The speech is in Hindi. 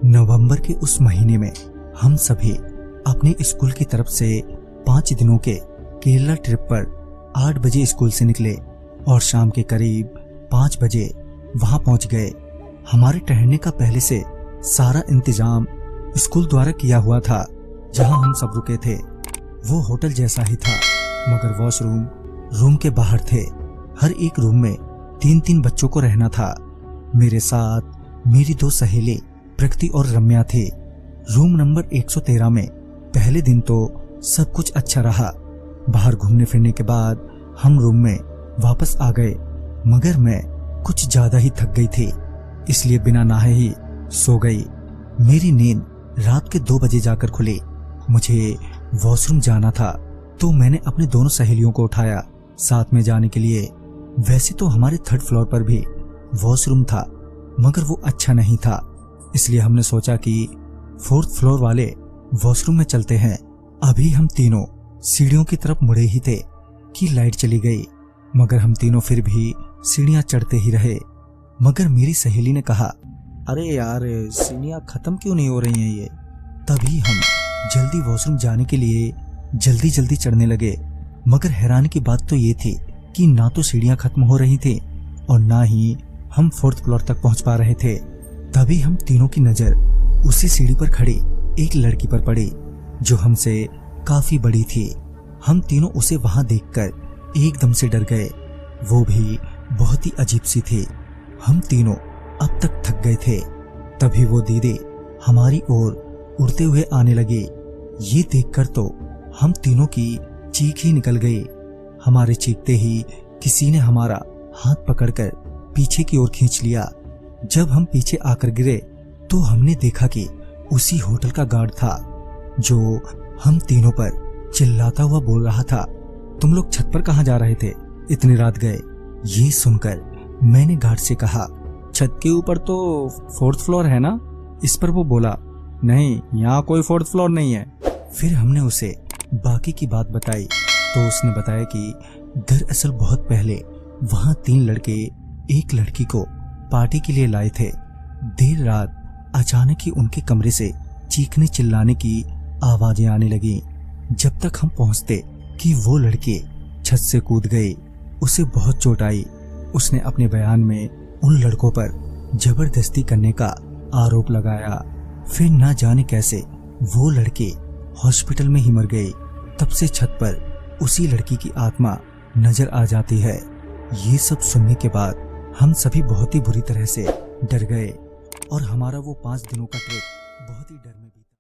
नवंबर के उस महीने में हम सभी अपने स्कूल की तरफ से 5 दिनों के केरला ट्रिप पर 8 बजे स्कूल से निकले और शाम के करीब 5 बजे वहां पहुंच गए। हमारे ठहरने का पहले से सारा इंतजाम स्कूल द्वारा किया हुआ था। जहां हम सब रुके थे वो होटल जैसा ही था, मगर वॉशरूम रूम के बाहर थे। हर एक रूम में 3-3 बच्चों को रहना था। मेरे साथ मेरी 2 सहेली प्रकृति और रम्या थे। रूम नंबर 113 में पहले दिन तो सब कुछ अच्छा रहा। बाहर घूमने फिरने के बाद हम रूम में वापस आ गए, मगर मैं कुछ ज्यादा ही थक गई थी, इसलिए बिना नहाए ही सो गई। मेरी नींद रात के 2 बजे जाकर खुली। मुझे वॉशरूम जाना था तो मैंने अपने दोनों सहेलियों को उठाया साथ में जाने के लिए। वैसे तो हमारे 3rd फ्लोर पर भी वॉशरूम था, मगर वो अच्छा नहीं था, इसलिए हमने सोचा कि 4th फ्लोर वाले वॉशरूम में चलते हैं। अभी हम तीनों सीढ़ियों की तरफ मुड़े ही थे कि लाइट चली गई, मगर हम तीनों फिर भी सीढ़ियां चढ़ते ही रहे। मगर मेरी सहेली ने कहा, अरे यार सीढ़ियां खत्म क्यों नहीं हो रही हैं ये। तभी हम जल्दी वॉशरूम जाने के लिए जल्दी जल्दी चढ़ने लगे, मगर हैरानी की बात तो ये थी कि ना तो सीढ़ियां खत्म हो रही थी और ना ही हम 4th फ्लोर तक पहुंच पा रहे थे। तभी हम तीनों की नजर उसी सीढ़ी पर खड़ी एक लड़की पर पड़ी जो हमसे काफी बड़ी थी। हम तीनों उसे वहां देखकर एकदम से डर गए। वो भी बहुत ही अजीब सी थी। हम तीनों अब तक थक गए थे। तभी वो दीदी हमारी ओर उड़ते हुए आने लगी। ये देखकर तो हम तीनों की चीख ही निकल गई। हमारे चीखते ही किसी ने हमारा हाथ पकड़कर पीछे की ओर खींच लिया। जब हम पीछे आकर गिरे तो हमने देखा कि उसी होटल का गार्ड था जो हम तीनों पर चिल्लाता हुआ बोल रहा था, तुम लोग छत पर कहां जा रहे थे, इतनी रात गए। ये सुनकर मैंने गार्ड से कहा, छत के ऊपर तो 4th फ्लोर है ना। इस पर वो बोला, नहीं यहाँ कोई 4th फ्लोर नहीं है। फिर हमने उसे बाकी की बात बताई तो उसने बताया कि दरअसल बहुत पहले वहां 3 लड़के एक लड़की को पार्टी के लिए लाए थे। देर रात अचानक ही उनके कमरे से चीखने चिल्लाने की आवाजें आने लगी। जब तक हम पहुंचते कि वो लड़के छत से कूद गए। उसे बहुत चोट आई। उसने अपने बयान में उन लड़कों पर जबरदस्ती करने का आरोप लगाया। फिर ना जाने कैसे वो लड़के हॉस्पिटल में ही मर गए। तब से छत पर उसी लड़की की आत्मा नजर आ जाती है। ये सब सुनने के बाद हम सभी बहुत ही बुरी तरह से डर गए और हमारा वो 5 दिनों का ट्रिप बहुत ही डर में